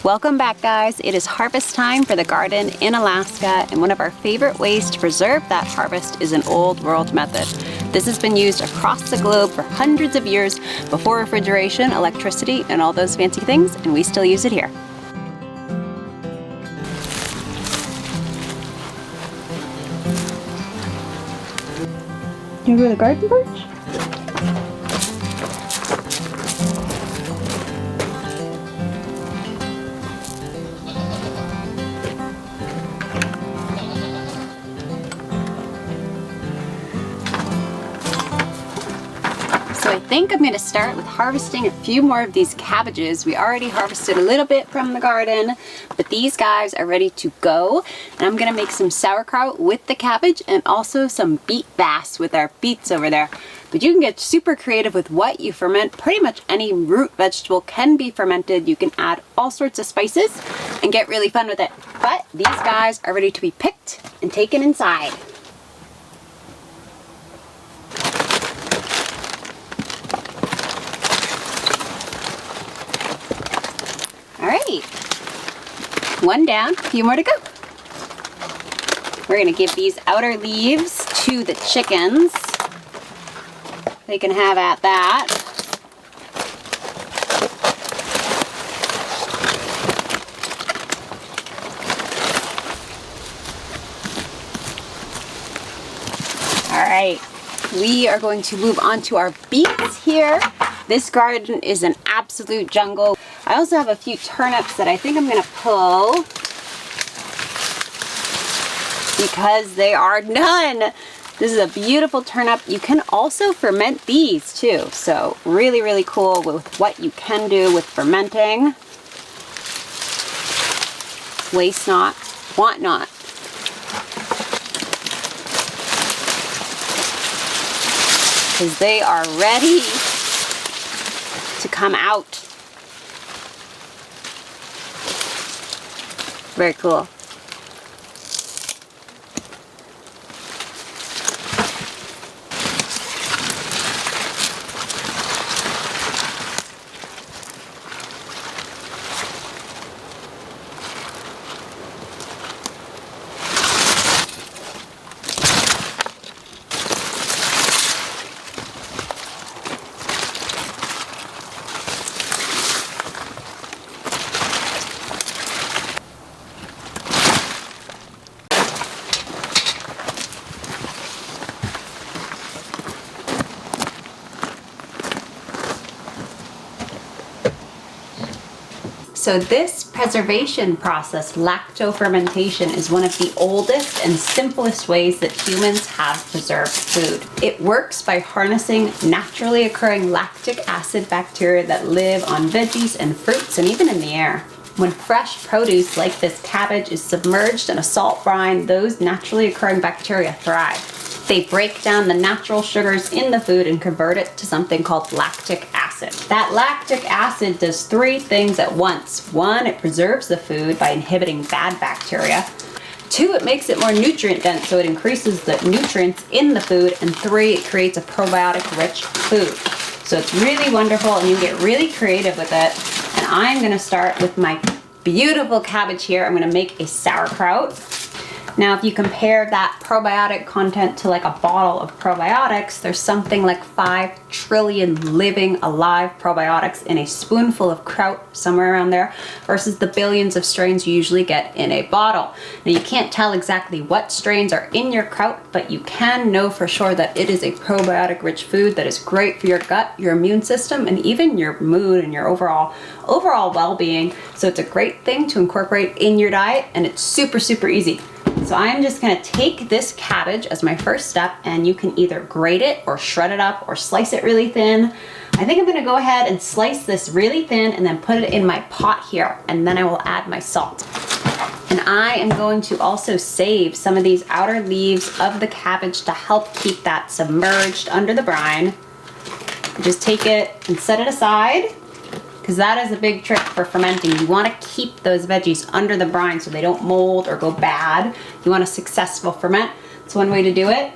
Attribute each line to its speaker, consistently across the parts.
Speaker 1: Welcome back, guys. It is harvest time for the garden in Alaska, and one of our favorite ways to preserve that harvest is an old world method. This has been used across the globe for hundreds of years before refrigeration, electricity, and all those fancy things, and we still use it here. You go to the garden perch? I think I'm going to start with harvesting a few more of these cabbages. We already harvested a little bit from the garden, but these guys are ready to go. And I'm going to make some sauerkraut with the cabbage and also some beet kvass with our beets over there. But you can get super creative with what you ferment. Pretty much any root vegetable can be fermented. You can add all sorts of spices and get really fun with it. But these guys are ready to be picked and taken inside. All right, one down, a few more to go. We're gonna give these outer leaves to the chickens. They can have at that. All right, we are going to move on to our beets here. This garden is an absolute jungle. I also have a few turnips that I think I'm gonna pull because they are done. This is a beautiful turnip. You can also ferment these too. So really, really cool with what you can do with fermenting. Waste not, want not. Because they are ready to come out. Very cool. So this preservation process, lacto fermentation, is one of the oldest and simplest ways that humans have preserved food. It works by harnessing naturally occurring lactic acid bacteria that live on veggies and fruits and even in the air. When fresh produce like this cabbage is submerged in a salt brine, those naturally occurring bacteria thrive. They break down the natural sugars in the food and convert it to something called lactic acid. That lactic acid does three things at once. One, it preserves the food by inhibiting bad bacteria. Two, it makes it more nutrient dense, so it increases the nutrients in the food. And three, it creates a probiotic-rich food. So it's really wonderful, and you get really creative with it. And I'm gonna start with my beautiful cabbage here. I'm gonna make a sauerkraut. Now, if you compare that probiotic content to like a bottle of probiotics, there's something like 5 trillion living, alive probiotics in a spoonful of kraut, somewhere around there, versus the billions of strains you usually get in a bottle. Now, you can't tell exactly what strains are in your kraut, but you can know for sure that it is a probiotic-rich food that is great for your gut, your immune system, and even your mood and your overall well-being. So it's a great thing to incorporate in your diet, and it's super, super easy. So I'm just gonna take this cabbage as my first step, and you can either grate it or shred it up or slice it really thin. I think I'm gonna go ahead and slice this really thin and then put it in my pot here, and then I will add my salt. And I am going to also save some of these outer leaves of the cabbage to help keep that submerged under the brine. Just take it and set it aside, because that is a big trick for fermenting. You want to keep those veggies under the brine so they don't mold or go bad. You want a successful ferment. It's one way to do it.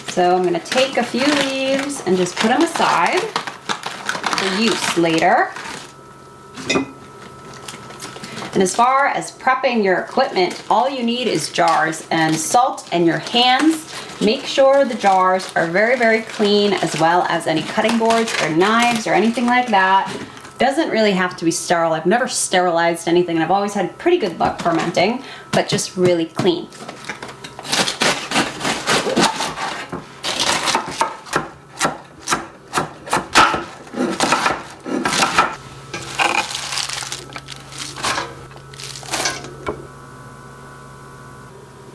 Speaker 1: So I'm going to take a few leaves and just put them aside for use later. And as far as prepping your equipment, all you need is jars and salt and your hands. Make sure the jars are very, very clean, as well as any cutting boards or knives or anything like that. Doesn't really have to be sterile. I've never sterilized anything and I've always had pretty good luck fermenting, but just really clean.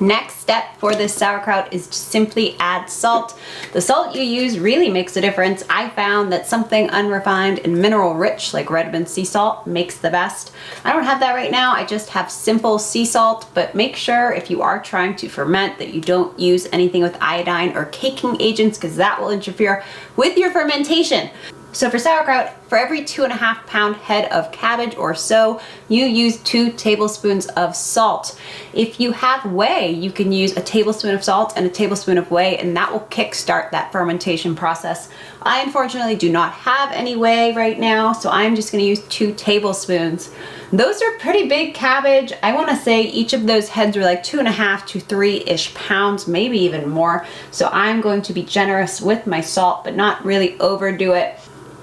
Speaker 1: Next step for this sauerkraut is to simply add salt. The salt you use really makes a difference. I found that something unrefined and mineral rich like Redmond sea salt makes the best. I don't have that right now, I just have simple sea salt, but make sure if you are trying to ferment that you don't use anything with iodine or caking agents, because that will interfere with your fermentation. So for sauerkraut, for every 2.5 pound head of cabbage or so, you use 2 tablespoons of salt. If you have whey, you can use a tablespoon of salt and a tablespoon of whey, and that will kickstart that fermentation process. I unfortunately do not have any whey right now, so I'm just gonna use 2 tablespoons. Those are pretty big cabbage. I wanna say each of those heads were like 2.5 to 3-ish pounds, maybe even more. So I'm going to be generous with my salt, but not really overdo it.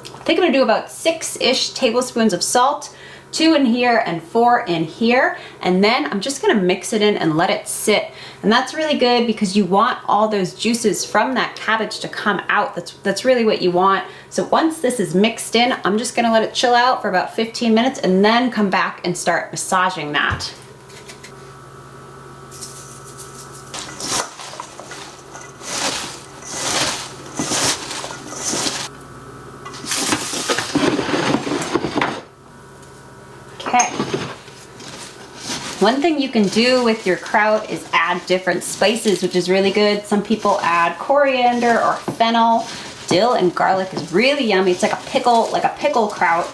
Speaker 1: I think I'm gonna do about 6-ish tablespoons of salt, 2 in here and 4 in here, and then I'm just gonna mix it in and let it sit. And that's really good because you want all those juices from that cabbage to come out. That's really what you want. So once this is mixed in, I'm just gonna let it chill out for about 15 minutes and then come back and start massaging that. Okay. One thing you can do with your kraut is add different spices, which is really good. Some people add coriander or fennel. Dill and garlic is really yummy. It's like a pickle kraut.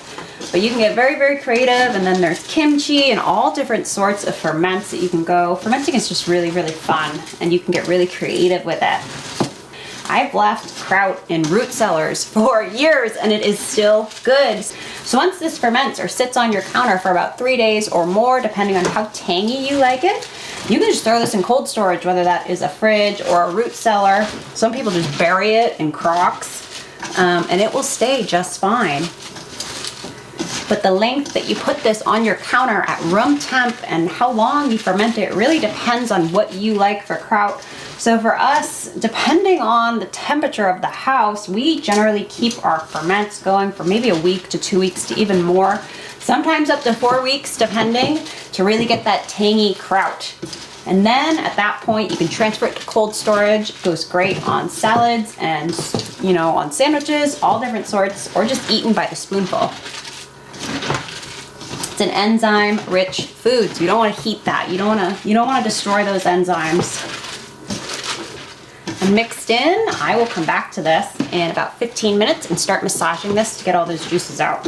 Speaker 1: But you can get very, very creative. And then there's kimchi and all different sorts of ferments that you can go. Fermenting is just really, really fun, and you can get really creative with it. I've left kraut in root cellars for years and it is still good. So once this ferments or sits on your counter for about 3 days or more, depending on how tangy you like it, you can just throw this in cold storage, whether that is a fridge or a root cellar. Some people just bury it in crocks and it will stay just fine. But the length that you put this on your counter at room temp and how long you ferment it really depends on what you like for kraut. So for us, depending on the temperature of the house, we generally keep our ferments going for maybe a week to 2 weeks to even more. Sometimes up to 4 weeks, depending, to really get that tangy kraut. And then at that point, you can transfer it to cold storage. It goes great on salads and, you know, on sandwiches, all different sorts, or just eaten by the spoonful. It's an enzyme-rich food, so you don't want to heat that. You don't want to destroy those enzymes. And mixed in, I will come back to this in about 15 minutes and start massaging this to get all those juices out.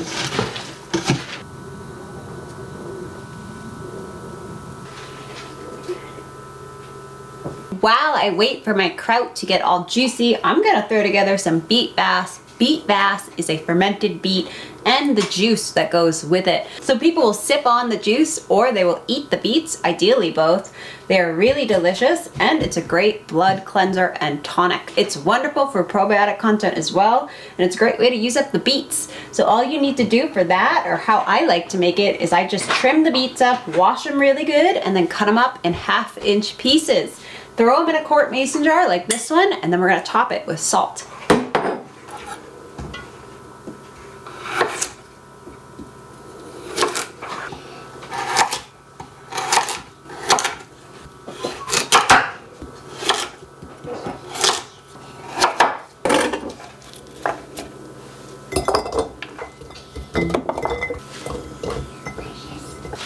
Speaker 1: While I wait for my kraut to get all juicy, I'm gonna throw together some beet kvass. Beet kvass is a fermented beet and the juice that goes with it. So people will sip on the juice or they will eat the beets, ideally both. They are really delicious and it's a great blood cleanser and tonic. It's wonderful for probiotic content as well, and it's a great way to use up the beets. So all you need to do for that, or how I like to make it, is I just trim the beets up, wash them really good, and then cut them up in 1/2-inch pieces. Throw them in a quart mason jar like this one, and then we're gonna top it with salt.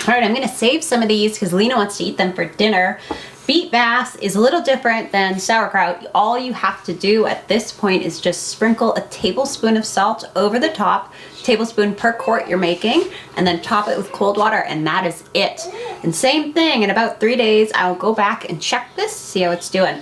Speaker 1: All right, I'm gonna save some of these because Lena wants to eat them for dinner. Beet kvass is a little different than sauerkraut. All you have to do at this point is just sprinkle a tablespoon of salt over the top, tablespoon per quart you're making, and then top it with cold water, and that is it. And same thing, in about 3 days, I'll go back and check this, see how it's doing.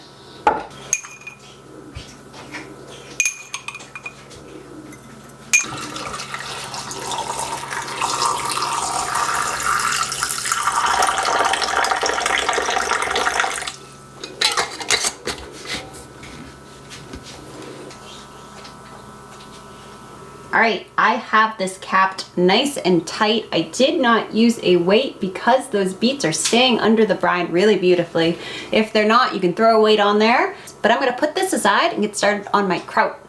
Speaker 1: I have this capped nice and tight. I did not use a weight because those beets are staying under the brine really beautifully. If they're not, you can throw a weight on there. But I'm gonna put this aside and get started on my kraut.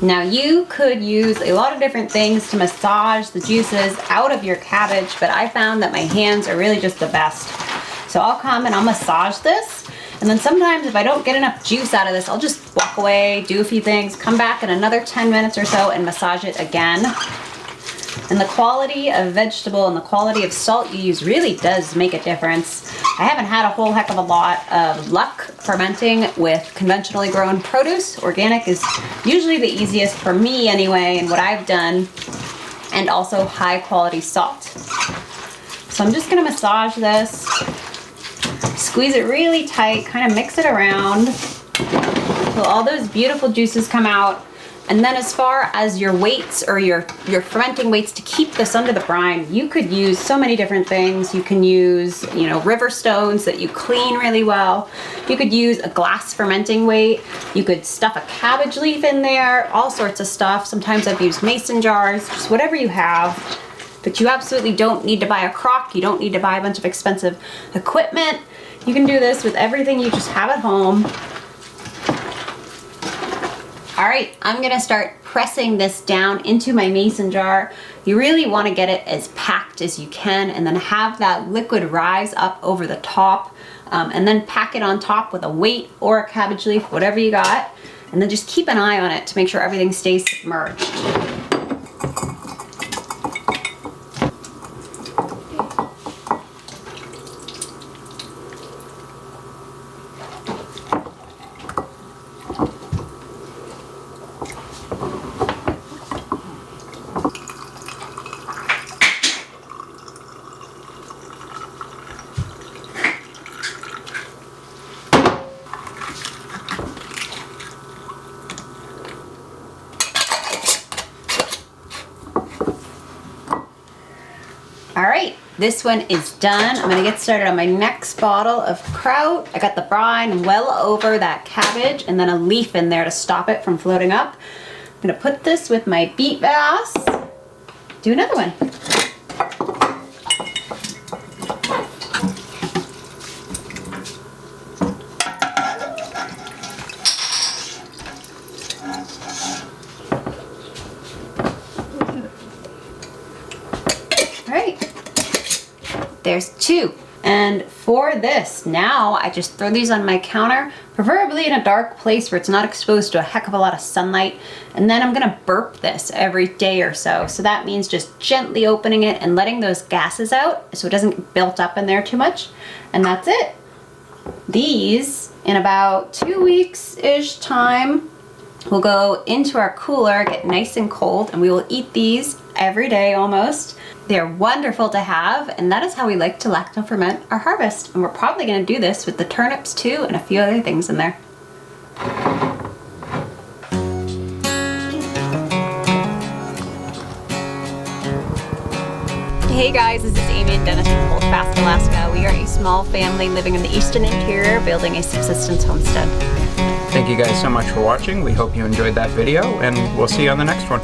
Speaker 1: Now you could use a lot of different things to massage the juices out of your cabbage, but I found that my hands are really just the best. So I'll come and I'll massage this, and then sometimes if I don't get enough juice out of this, I'll just walk away, do a few things, come back in another 10 minutes or so and massage it again. And the quality of vegetable and the quality of salt you use really does make a difference. I haven't had a whole heck of a lot of luck fermenting with conventionally grown produce. Organic is usually the easiest for me anyway, and what I've done, and also high quality salt. So I'm just gonna massage this, squeeze it really tight, kind of mix it around till all those beautiful juices come out. And then as far as your weights or your fermenting weights to keep this under the brine, you could use so many different things. You can use, you know, river stones that you clean really well. You could use a glass fermenting weight. You could stuff a cabbage leaf in there, all sorts of stuff. Sometimes I've used mason jars, just whatever you have. But you absolutely don't need to buy a crock. You don't need to buy a bunch of expensive equipment. You can do this with everything you just have at home. All right, I'm gonna start pressing this down into my mason jar. You really wanna get it as packed as you can and then have that liquid rise up over the top, and then pack it on top with a weight or a cabbage leaf, whatever you got, and then just keep an eye on it to make sure everything stays submerged. All right, this one is done. I'm gonna get started on my next bottle of kraut. I got the brine well over that cabbage and then a leaf in there to stop it from floating up. I'm gonna put this with my beet vase. Do another one. There's two. And for this, now I just throw these on my counter, preferably in a dark place where it's not exposed to a heck of a lot of sunlight. And then I'm gonna burp this every day or so. So that means just gently opening it and letting those gases out so it doesn't get built up in there too much. And that's it. These, in about 2 weeks-ish time, will go into our cooler, get nice and cold, and we will eat these every day almost. They're wonderful to have, and that is how we like to lacto ferment our harvest. And we're probably gonna do this with the turnips too and a few other things in there. Hey guys, this is Amy and Dennis from Holdfast, Alaska. We are a small family living in the eastern interior, building a subsistence homestead.
Speaker 2: Thank you guys so much for watching. We hope you enjoyed that video, and we'll see you on the next one.